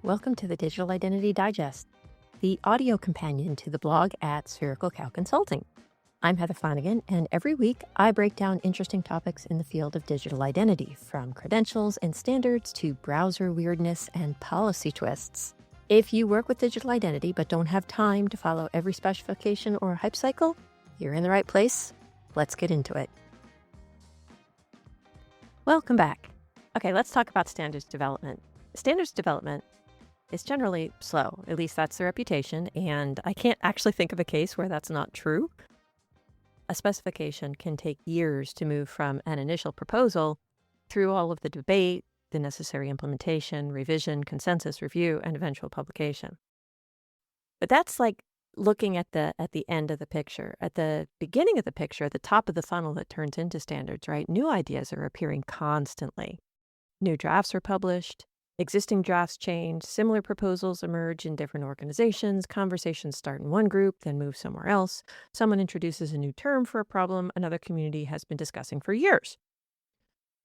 Welcome to the Digital Identity Digest, the audio companion to the blog at Spherical Cow Consulting. I'm Heather Flanagan, and every week I break down interesting topics in the field of digital identity, from credentials and standards to browser weirdness and policy twists. If you work with digital identity but don't have time to follow every specification or hype cycle, you're in the right place. Let's get into it. Welcome back. Okay, let's talk about standards development. Standards development is generally slow, at least that's the reputation, and I can't actually think of a case where that's not true. A specification can take years to move from an initial proposal through all of the debate, the necessary implementation, revision, consensus review, and eventual publication. But that's like looking at the end of the picture. At the beginning of the picture, at the top of the funnel that turns into standards, right? New ideas are appearing constantly. New drafts are published. Existing drafts change, similar proposals emerge in different organizations, conversations start in one group, then move somewhere else. Someone introduces a new term for a problem another community has been discussing for years.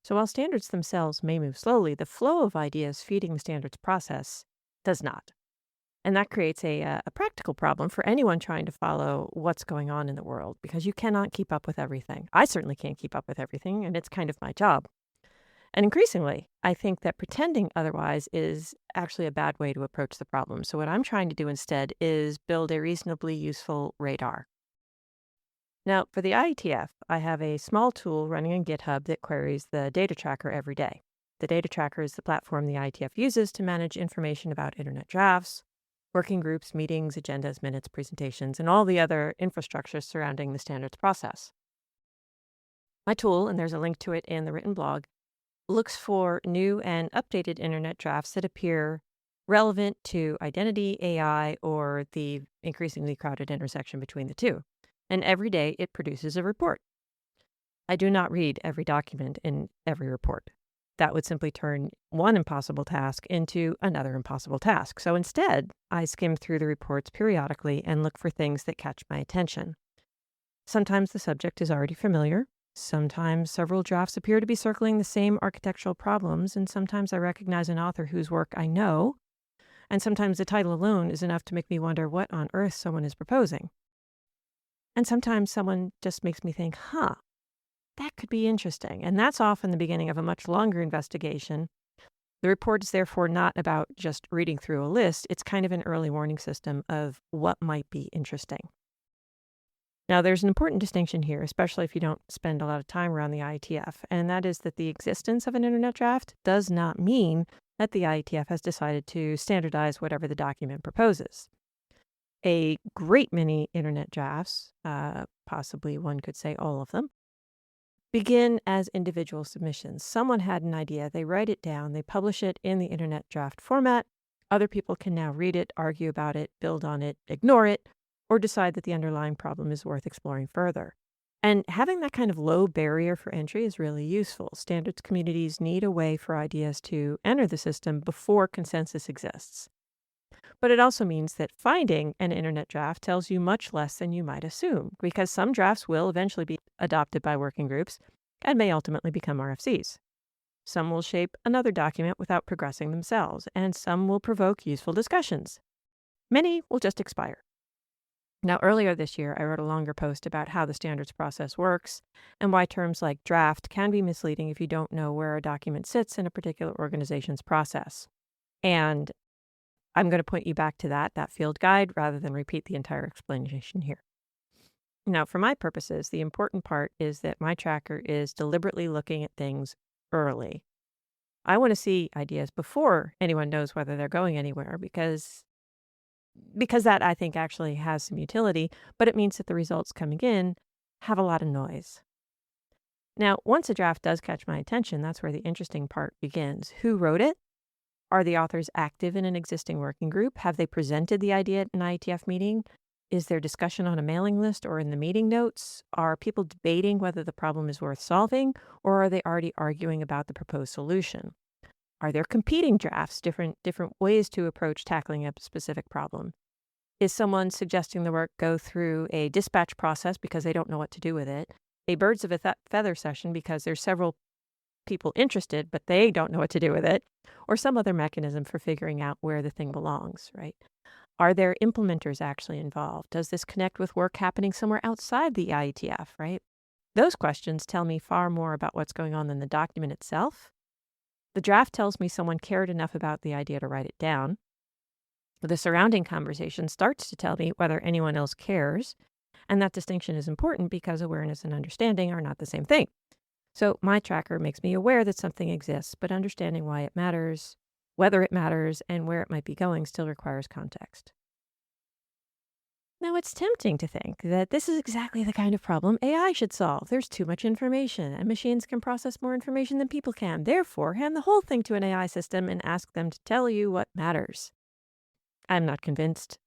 So while standards themselves may move slowly, the flow of ideas feeding the standards process does not. And that creates a practical problem for anyone trying to follow what's going on in the world, because you cannot keep up with everything. I certainly can't keep up with everything, and it's kind of my job. And increasingly, I think that pretending otherwise is actually a bad way to approach the problem. So what I'm trying to do instead is build a reasonably useful radar. Now, for the IETF, I have a small tool running on GitHub that queries the data tracker every day. The data tracker is the platform the IETF uses to manage information about internet drafts, working groups, meetings, agendas, minutes, presentations, and all the other infrastructure surrounding the standards process. My tool, and there's a link to it in the written blog, looks for new and updated internet drafts that appear relevant to identity, AI, or the increasingly crowded intersection between the two. And every day it produces a report. I do not read every document in every report. That would simply turn one impossible task into another impossible task. So instead, I skim through the reports periodically and look for things that catch my attention. Sometimes the subject is already familiar. Sometimes several drafts appear to be circling the same architectural problems, and sometimes I recognize an author whose work I know, and sometimes the title alone is enough to make me wonder what on earth someone is proposing. And sometimes someone just makes me think, that could be interesting. And that's often the beginning of a much longer investigation. The report is therefore not about just reading through a list. It's kind of an early warning system of what might be interesting. Now, there's an important distinction here, especially if you don't spend a lot of time around the IETF, and that is that the existence of an internet draft does not mean that the IETF has decided to standardize whatever the document proposes. A great many internet drafts, possibly one could say all of them, begin as individual submissions. Someone had an idea, they write it down, they publish it in the internet draft format. Other people can now read it, argue about it, build on it, ignore it, or decide that the underlying problem is worth exploring further. And having that kind of low barrier for entry is really useful. Standards communities need a way for ideas to enter the system before consensus exists. But it also means that finding an internet draft tells you much less than you might assume, because some drafts will eventually be adopted by working groups and may ultimately become RFCs. Some will shape another document without progressing themselves, and some will provoke useful discussions. Many will just expire. Now, earlier this year, I wrote a longer post about how the standards process works and why terms like draft can be misleading if you don't know where a document sits in a particular organization's process. And I'm going to point you back to that field guide rather than repeat the entire explanation here. Now, for my purposes, the important part is that my tracker is deliberately looking at things early. I want to see ideas before anyone knows whether they're going anywhere, because that, I think, actually has some utility, but it means that the results coming in have a lot of noise. Now, once a draft does catch my attention, that's where the interesting part begins. Who wrote it? Are the authors active in an existing working group? Have they presented the idea at an IETF meeting? Is there discussion on a mailing list or in the meeting notes? Are people debating whether the problem is worth solving, or are they already arguing about the proposed solution? Are there competing drafts, different ways to approach tackling a specific problem? Is someone suggesting the work go through a dispatch process because they don't know what to do with it, a birds of a feather session because there's several people interested, but they don't know what to do with it, or some other mechanism for figuring out where the thing belongs, right? Are there implementers actually involved? Does this connect with work happening somewhere outside the IETF, right? Those questions tell me far more about what's going on than the document itself. The draft tells me someone cared enough about the idea to write it down. The surrounding conversation starts to tell me whether anyone else cares, and that distinction is important because awareness and understanding are not the same thing. So my tracker makes me aware that something exists, but understanding why it matters, whether it matters, and where it might be going still requires context. Now, it's tempting to think that this is exactly the kind of problem AI should solve. There's too much information, and machines can process more information than people can. Therefore, hand the whole thing to an AI system and ask them to tell you what matters. I'm not convinced.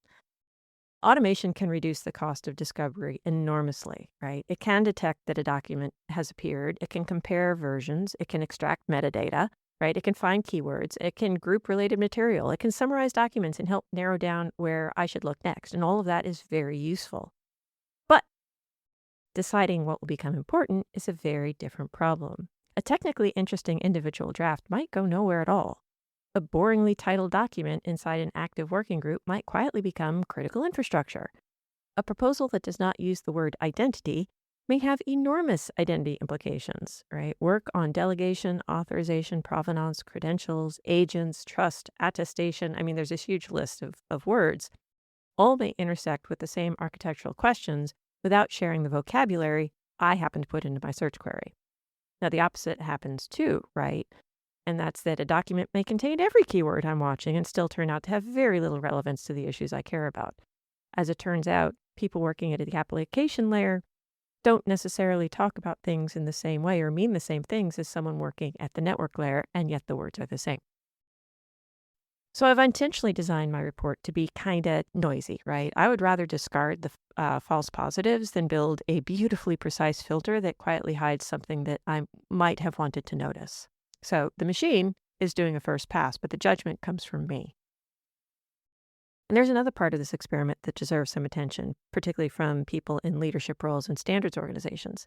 Automation can reduce the cost of discovery enormously, right? It can detect that a document has appeared. It can compare versions. It can extract metadata, right? It can find keywords. It can group related material. It can summarize documents and help narrow down where I should look next. And all of that is very useful. But deciding what will become important is a very different problem. A technically interesting individual draft might go nowhere at all. A boringly titled document inside an active working group might quietly become critical infrastructure. A proposal that does not use the word identity may have enormous identity implications, right? Work on delegation, authorization, provenance, credentials, agents, trust, attestation. I mean, there's this huge list of words. All may intersect with the same architectural questions without sharing the vocabulary I happen to put into my search query. Now, the opposite happens too, right? And that's that a document may contain every keyword I'm watching and still turn out to have very little relevance to the issues I care about. As it turns out, people working at the application layer don't necessarily talk about things in the same way or mean the same things as someone working at the network layer, and yet the words are the same. So I've intentionally designed my report to be kind of noisy, right? I would rather discard the false positives than build a beautifully precise filter that quietly hides something that I might have wanted to notice. So the machine is doing a first pass, but the judgment comes from me. And there's another part of this experiment that deserves some attention, particularly from people in leadership roles and standards organizations.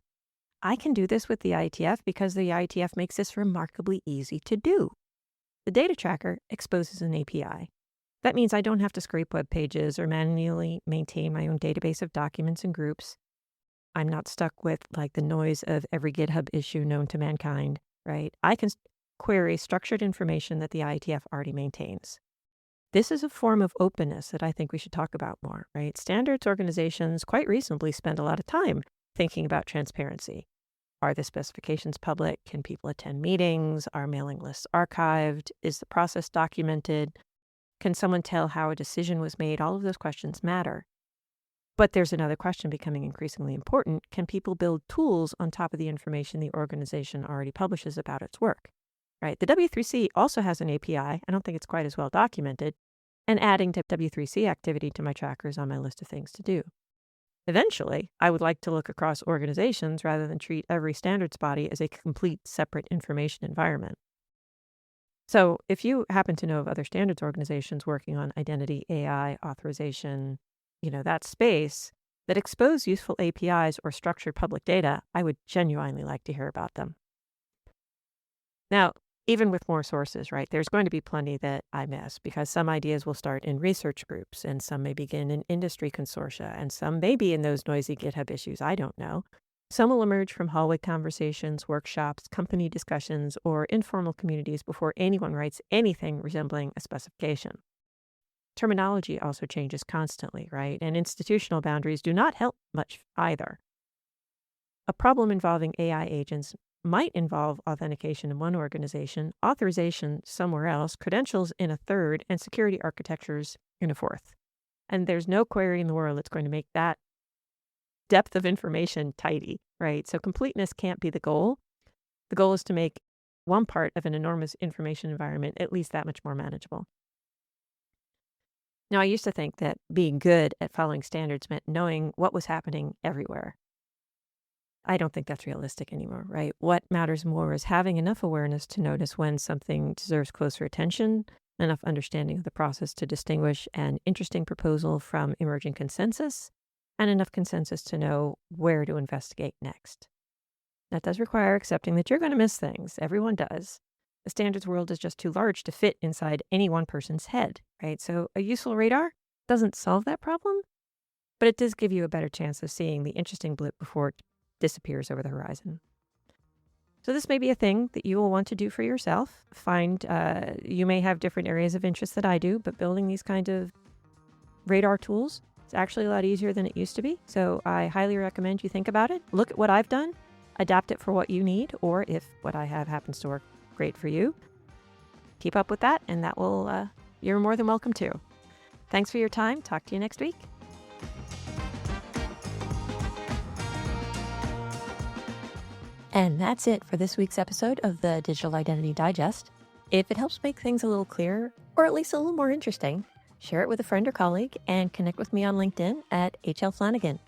I can do this with the IETF because the IETF makes this remarkably easy to do. The data tracker exposes an API. That means I don't have to scrape web pages or manually maintain my own database of documents and groups. I'm not stuck with the noise of every GitHub issue known to mankind, right? I can query structured information that the IETF already maintains. This is a form of openness that I think we should talk about more, right? Standards organizations quite reasonably spend a lot of time thinking about transparency. Are the specifications public? Can people attend meetings? Are mailing lists archived? Is the process documented? Can someone tell how a decision was made? All of those questions matter. But there's another question becoming increasingly important. Can people build tools on top of the information the organization already publishes about its work? Right? The W3C also has an API. I don't think it's quite as well documented. And adding to W3C activity to my tracker is on my list of things to do. Eventually, I would like to look across organizations rather than treat every standards body as a complete separate information environment. So if you happen to know of other standards organizations working on identity, AI, authorization, that space that expose useful APIs or structured public data, I would genuinely like to hear about them. Now, even with more sources, right, there's going to be plenty that I miss because some ideas will start in research groups and some may begin in industry consortia and some may be in those noisy GitHub issues. I don't know. Some will emerge from hallway conversations, workshops, company discussions, or informal communities before anyone writes anything resembling a specification. Terminology also changes constantly, right? And institutional boundaries do not help much either. A problem involving AI agents might involve authentication in one organization, authorization somewhere else, credentials in a third, and security architectures in a fourth. And there's no query in the world that's going to make that depth of information tidy, right? So completeness can't be the goal. The goal is to make one part of an enormous information environment at least that much more manageable. Now, I used to think that being good at following standards meant knowing what was happening everywhere. I don't think that's realistic anymore, right? What matters more is having enough awareness to notice when something deserves closer attention, enough understanding of the process to distinguish an interesting proposal from emerging consensus, and enough consensus to know where to investigate next. That does require accepting that you're going to miss things. Everyone does. The standards world is just too large to fit inside any one person's head, right? So a useful radar doesn't solve that problem, but it does give you a better chance of seeing the interesting blip before it disappears over the horizon. So this may be a thing that you will want to do for yourself. You may have different areas of interest that I do, but building these kind of radar tools is actually a lot easier than it used to be. So I highly recommend you think about it. Look at what I've done, adapt it for what you need, or if what I have happens to work great for you, keep up with that, and that will, you're more than welcome to. Thanks for your time. Talk to you next week. And that's it for this week's episode of the Digital Identity Digest. If it helps make things a little clearer, or at least a little more interesting, share it with a friend or colleague and connect with me on LinkedIn at HL Flanagan.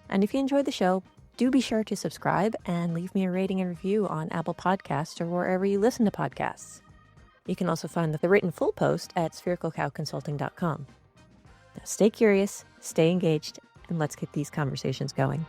And if you enjoyed the show, do be sure to subscribe and leave me a rating and review on Apple Podcasts or wherever you listen to podcasts. You can also find the written full post at sphericalcowconsulting.com. Now stay curious, stay engaged, and let's get these conversations going.